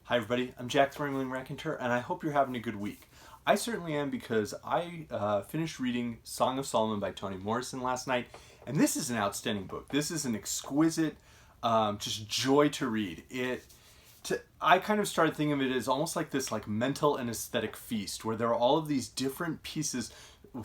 Hi everybody, I'm Jack Thornwilling Raconteur, and I hope you're having a good week. I certainly am because I finished reading Song of Solomon by Toni Morrison last night, and this is an outstanding book. This is an exquisite, just joy to read. I kind of started thinking of it as almost like this mental and aesthetic feast, where there are all of these different pieces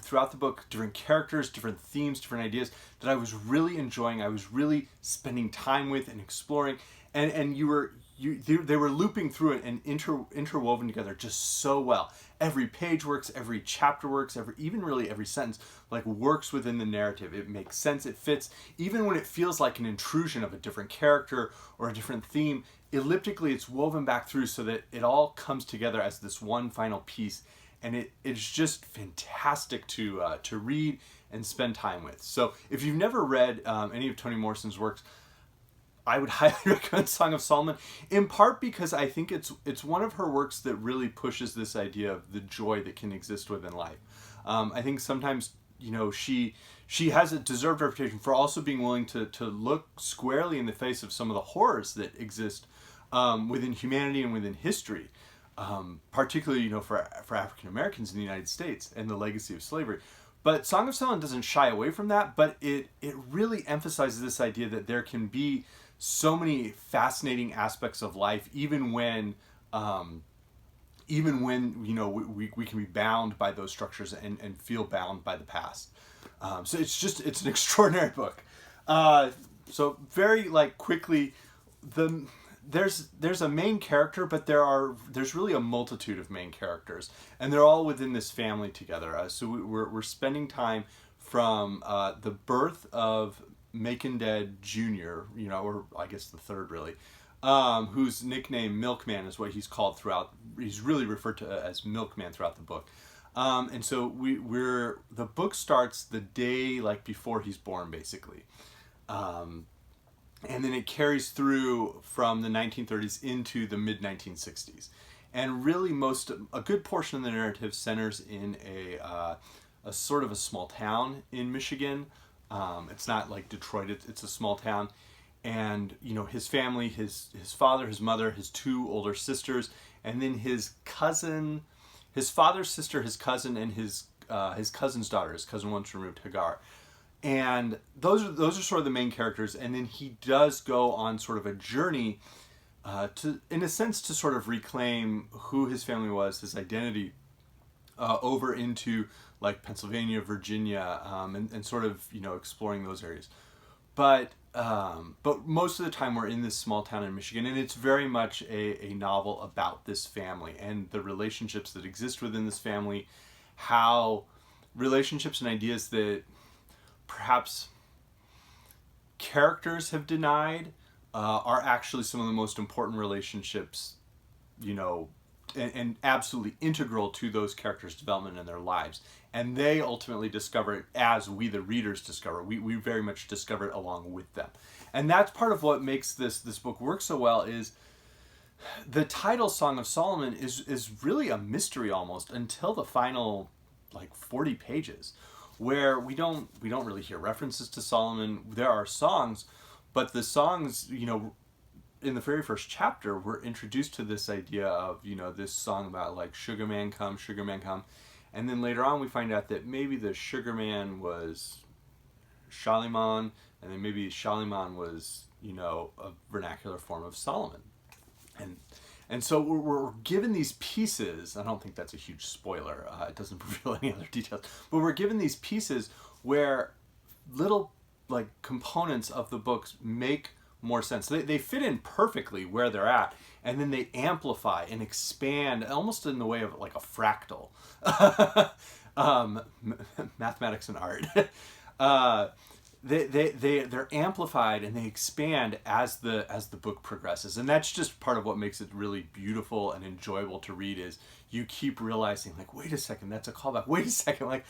throughout the book, different characters, different themes, different ideas that I was really enjoying. I was really spending time with and exploring, and they were looping through it and interwoven together just so well. Every page works, every chapter works, even really every sentence works within the narrative. It makes sense, it fits, even when it feels like an intrusion of a different character or a different theme. Elliptically, it's woven back through so that it all comes together as this one final piece, and it's just fantastic to read and spend time with. So if you've never read any of Toni Morrison's works, I would highly recommend Song of Solomon, in part because I think it's one of her works that really pushes this idea of the joy that can exist within life. I think sometimes, she has a deserved reputation for also being willing to look squarely in the face of some of the horrors that exist within humanity and within history, particularly for African Americans in the United States and the legacy of slavery. But Song of Solomon doesn't shy away from that, but it really emphasizes this idea that there can be so many fascinating aspects of life, even when we can be bound by those structures and feel bound by the past. So it's an extraordinary book. So very quickly, there's a main character, but there's really a multitude of main characters, and they're all within this family together. So we're spending time from the birth of Macondad Jr., or I guess the third really, whose nickname Milkman is what he's called throughout. He's really referred to as Milkman throughout the book. And so the book starts the day before he's born, basically. And then it carries through from the 1930s into the mid-1960s. And really a good portion of the narrative centers in a sort of a small town in Michigan. It's not like Detroit, it's a small town. And, his family, his father, his mother, his two older sisters, and then his cousin, his father's sister, his cousin, and his cousin's daughter, his cousin once removed, Hagar. And those are sort of the main characters. And then he does go on sort of a journey in a sense, to sort of reclaim who his family was, his identity, over into Pennsylvania, Virginia, and sort of exploring those areas. But most of the time we're in this small town in Michigan, and it's very much a novel about this family and the relationships that exist within this family, how relationships and ideas that perhaps characters have denied are actually some of the most important relationships, and absolutely integral to those characters' development in their lives. And they ultimately discover it as we, the readers, discover. We very much discover it along with them. And that's part of what makes this book work so well. Is the title Song of Solomon is really a mystery almost until the final 40 pages, where we don't really hear references to Solomon. There are songs, but the songs, in the very first chapter, we're introduced to this idea of, this song about Sugar Man come, Sugar Man come. And then later on we find out that maybe the Sugar Man was Shalimon, and then maybe Shalimon was, a vernacular form of Solomon. And so we're given these pieces. I don't think that's a huge spoiler. It doesn't reveal any other details. But we're given these pieces where little components of the books make more sense. They fit in perfectly where they're at, and then they amplify and expand almost in the way of a fractal. Mathematics and art. They're amplified and they expand as the book progresses, and that's just part of what makes it really beautiful and enjoyable to read. Is you keep realizing wait a second, that's a callback. Wait a second,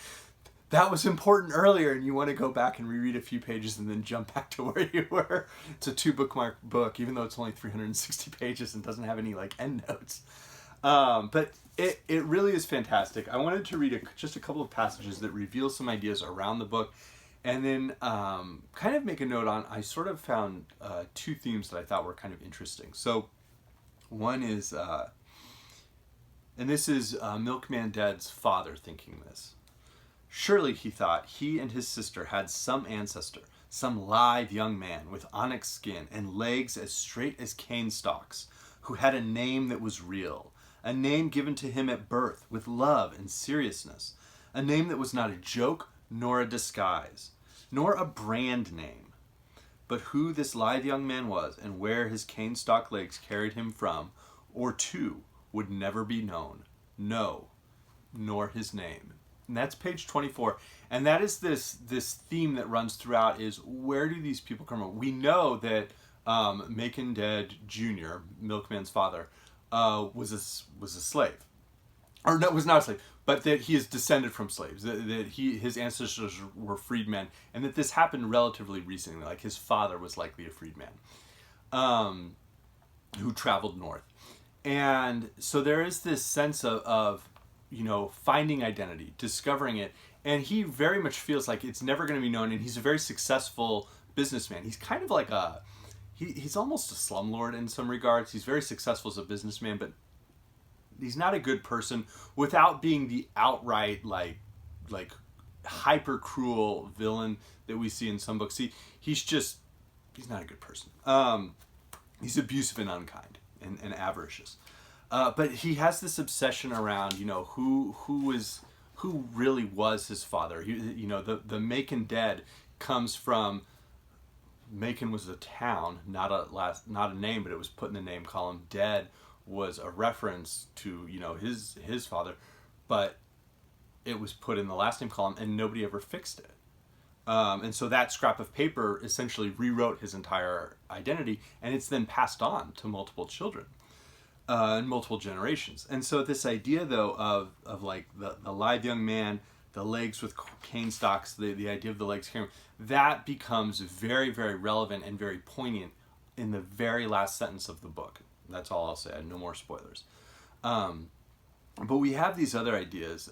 that was important earlier, and you want to go back and reread a few pages and then jump back to where you were. It's a 2-bookmark book, even though it's only 360 pages and doesn't have any endnotes. But it really is fantastic. I wanted to read just a couple of passages that reveal some ideas around the book, and then kind of make a note on, I sort of found two themes that I thought were kind of interesting. So One is, and this is Milkman Dead's father thinking this. Surely, he thought, he and his sister had some ancestor, some lithe young man with onyx skin and legs as straight as cane stalks, who had a name that was real, a name given to him at birth with love and seriousness, a name that was not a joke nor a disguise, nor a brand name. But who this lithe young man was and where his cane stalk legs carried him from or to would never be known. No, nor his name. And that's page 24. And that is this theme that runs throughout is, where do these people come from? We know that Macon Dead Jr., Milkman's father, was a slave. Or no, was not a slave, but that he is descended from slaves, that his ancestors were freedmen, and that this happened relatively recently. Like, his father was likely a freedman who traveled north. And so there is this sense of finding identity, discovering it, and he very much feels like it's never going to be known, and he's a very successful businessman. He's kind of like he's almost a slumlord in some regards. He's very successful as a businessman, but he's not a good person without being the outright like hyper cruel villain that we see in some books. He's not a good person. He's abusive and unkind and avaricious. But he has this obsession around, who really was his father. The Macon Dead comes from, Macon was a town, not a name, but it was put in the name column. Dead was a reference to, his father, but it was put in the last name column and nobody ever fixed it. And so that scrap of paper essentially rewrote his entire identity, and it's then passed on to multiple children. And multiple generations. And so this idea, though, of like the lithe young man, the legs with cane stalks, the idea of the legs carrying, that becomes very, very relevant and very poignant in the very last sentence of the book. That's all I'll say. No more spoilers. But we have these other ideas.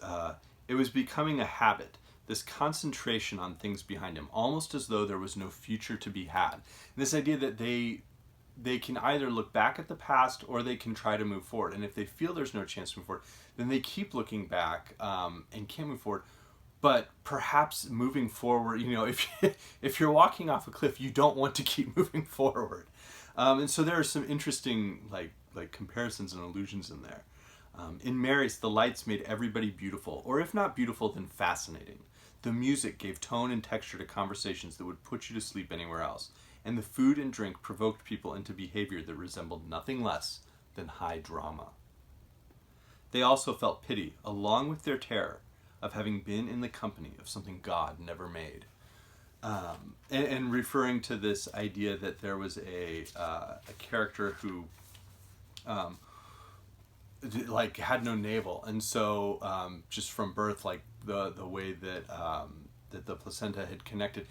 It was becoming a habit, this concentration on things behind him, almost as though there was no future to be had. And this idea that they can either look back at the past or they can try to move forward. And if they feel there's no chance to move forward, then they keep looking back and can't move forward. But perhaps moving forward, if you're walking off a cliff, you don't want to keep moving forward. And so there are some interesting like comparisons and allusions in there. In Mary's, the lights made everybody beautiful, or if not beautiful, then fascinating. The music gave tone and texture to conversations that would put you to sleep anywhere else. And the food and drink provoked people into behavior that resembled nothing less than high drama. They also felt pity, along with their terror, of having been in the company of something God never made. And referring to this idea that there was a character who had no navel, and so just from birth, like the way that that the placenta had connected,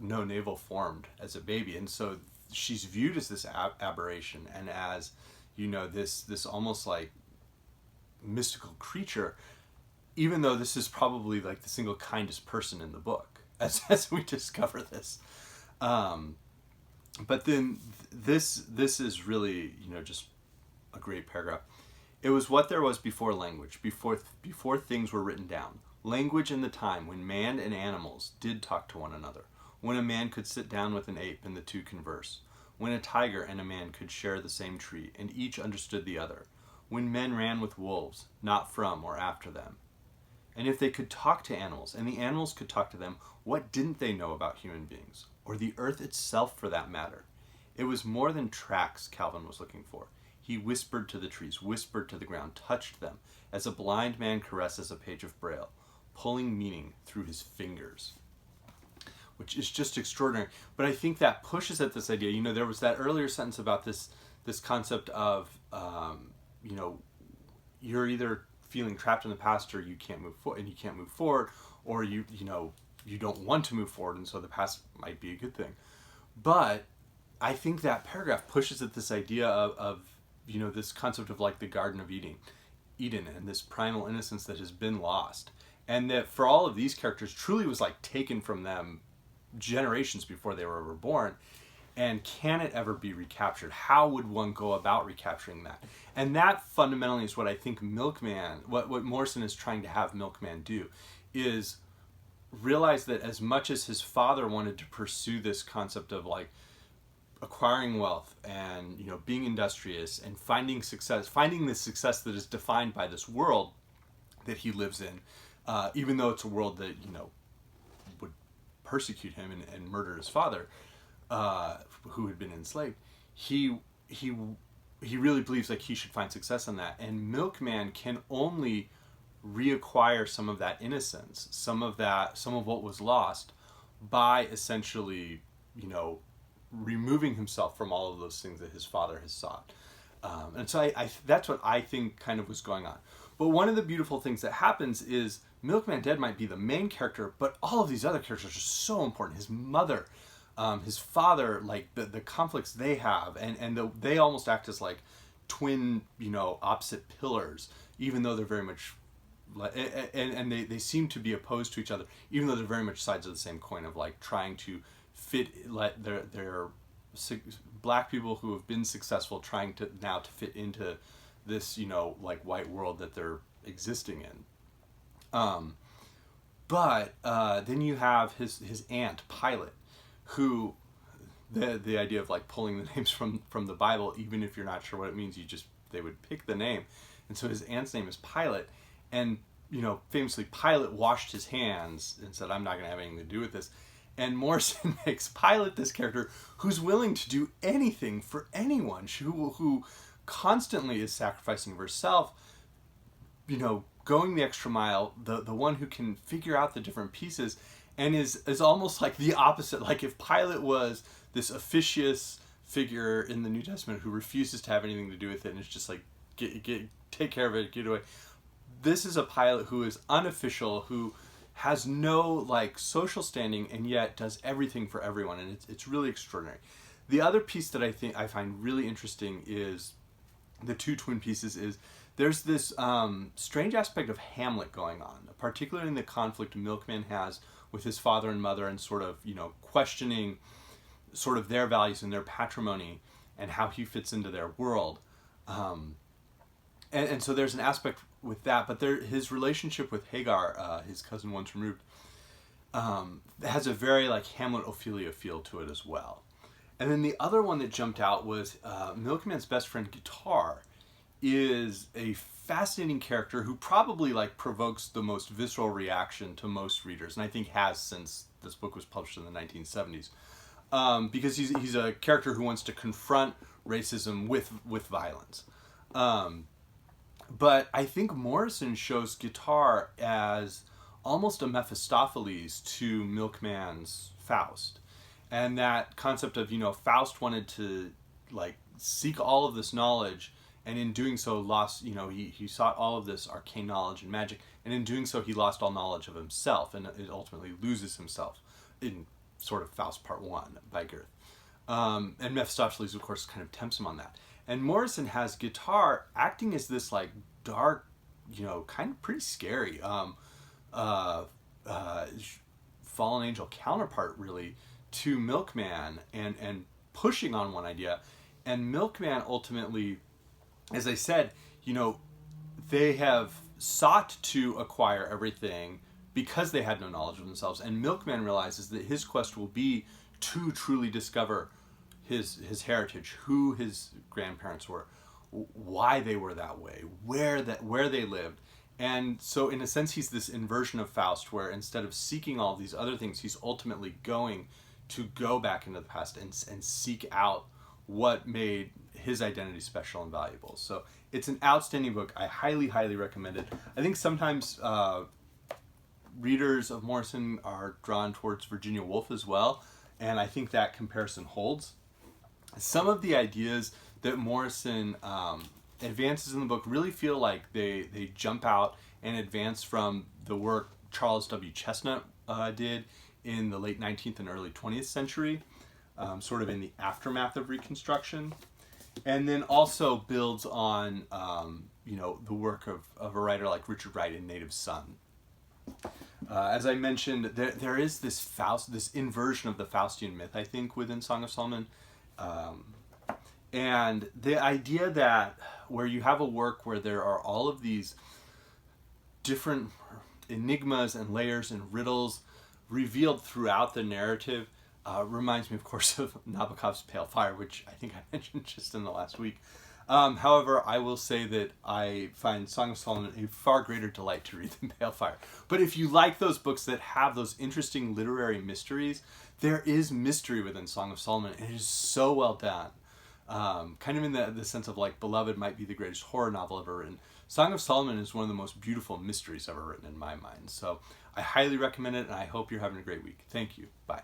no navel formed as a baby, and so she's viewed as this aberration and as this almost like mystical creature, even though this is probably like the single kindest person in the book as we discover this. But then this is really just a great paragraph. It was what there was before language, before things were written down. Language in the time when man and animals did talk to one another. When a man could sit down with an ape and the two converse. When a tiger and a man could share the same tree and each understood the other. When men ran with wolves, not from or after them. And if they could talk to animals and the animals could talk to them, what didn't they know about human beings? Or the earth itself, for that matter? It was more than tracks Calvin was looking for. He whispered to the trees, whispered to the ground, touched them, as a blind man caresses a page of Braille, pulling meaning through his fingers. Which is just extraordinary. But I think that pushes at this idea. There was that earlier sentence about this concept of, you're either feeling trapped in the past or you can't move forward, and you can't move forward, or you don't want to move forward, and so the past might be a good thing. But I think that paragraph pushes at this idea of this concept of like the Garden of Eden, and this primal innocence that has been lost. And that for all of these characters truly was like taken from them generations before they were ever born. And can it ever be recaptured? How would one go about recapturing that? And that fundamentally is what I think Milkman, what Morrison is trying to have Milkman do, is realize that as much as his father wanted to pursue this concept of like acquiring wealth and, you know, being industrious and finding success, finding the success that is defined by this world that he lives in, even though it's a world that, you know, would persecute him and murder his father, who had been enslaved, he really believes like he should find success in that. And Milkman can only reacquire some of that innocence, some of what was lost, by essentially, you know, removing himself from all of those things that his father has sought. And so I that's what I think kind of was going on. But one of the beautiful things that happens is Milkman Dead might be the main character, but all of these other characters are so important. His mother, his father, like the conflicts they have, and they almost act as like twin, you know, opposite pillars, even though they're very much, and they seem to be opposed to each other, even though they're very much sides of the same coin of like trying to let their black people who have been successful trying to now to fit into this, you know, like white world that they're existing in. But then you have his aunt Pilate, who the idea of like pulling the names from the Bible, even if you're not sure what it means, they would pick the name. And so his aunt's name is Pilate, and, you know, famously Pilate washed his hands and said, I'm not going to have anything to do with this. And Morrison makes Pilate this character who's willing to do anything for anyone, who constantly is sacrificing of herself, you know, going the extra mile, the one who can figure out the different pieces, and is almost like the opposite. Like if Pilate was this officious figure in the New Testament who refuses to have anything to do with it and is just like, take care of it, get away. This is a Pilate who is unofficial, who has no like social standing, and yet does everything for everyone, and it's really extraordinary. The other piece that I find really interesting is the two twin pieces. Is there's this strange aspect of Hamlet going on, particularly in the conflict Milkman has with his father and mother, and sort of, you know, questioning sort of their values and their patrimony and how he fits into their world. And so there's an aspect with that, but his relationship with Hagar, his cousin once removed, has a very like Hamlet Ophelia feel to it as well. And then the other one that jumped out was Milkman's best friend Guitar is a fascinating character who probably like provokes the most visceral reaction to most readers, and I think has since this book was published in the 1970s, because he's a character who wants to confront racism with violence. But I think Morrison shows Guitar as almost a Mephistopheles to Milkman's Faust. And that concept of, you know, Faust wanted to like seek all of this knowledge, and in doing so lost, you know, he sought all of this arcane knowledge and magic, and in doing so he lost all knowledge of himself, and it ultimately loses himself in sort of Faust Part 1 by Goethe. And Mephistopheles, of course, kind of tempts him on that. And Morrison has Guitar acting as this like dark, you know, kind of pretty scary fallen angel counterpart really to Milkman, and pushing on one idea. And Milkman ultimately, as I said, you know, they have sought to acquire everything because they had no knowledge of themselves. And Milkman realizes that his quest will be to truly discover his heritage, who his grandparents were, why they were that way, where they lived. And so in a sense he's this inversion of Faust, where instead of seeking all these other things, he's ultimately going to go back into the past and seek out what made his identity special and valuable. So it's an outstanding book. I highly, highly recommend it. I think sometimes readers of Morrison are drawn towards Virginia Woolf as well, and I think that comparison holds. Some of the ideas that Morrison advances in the book really feel like they jump out and advance from the work Charles W. Chestnut did in the late 19th and early 20th century, sort of in the aftermath of Reconstruction, and then also builds on you know, the work of a writer like Richard Wright in Native Son. As I mentioned, there is this inversion of the Faustian myth, I think, within Song of Solomon, And the idea that where you have a work where there are all of these different enigmas and layers and riddles revealed throughout the narrative reminds me, of course, of Nabokov's Pale Fire, which I think I mentioned just in the last week. However, I will say that I find Song of Solomon a far greater delight to read than Pale Fire. But if you like those books that have those interesting literary mysteries, there is mystery within Song of Solomon, and it is so well done. Kind of in the sense of like Beloved might be the greatest horror novel ever written. Song of Solomon is one of the most beautiful mysteries ever written in my mind. So I highly recommend it, and I hope you're having a great week. Thank you. Bye.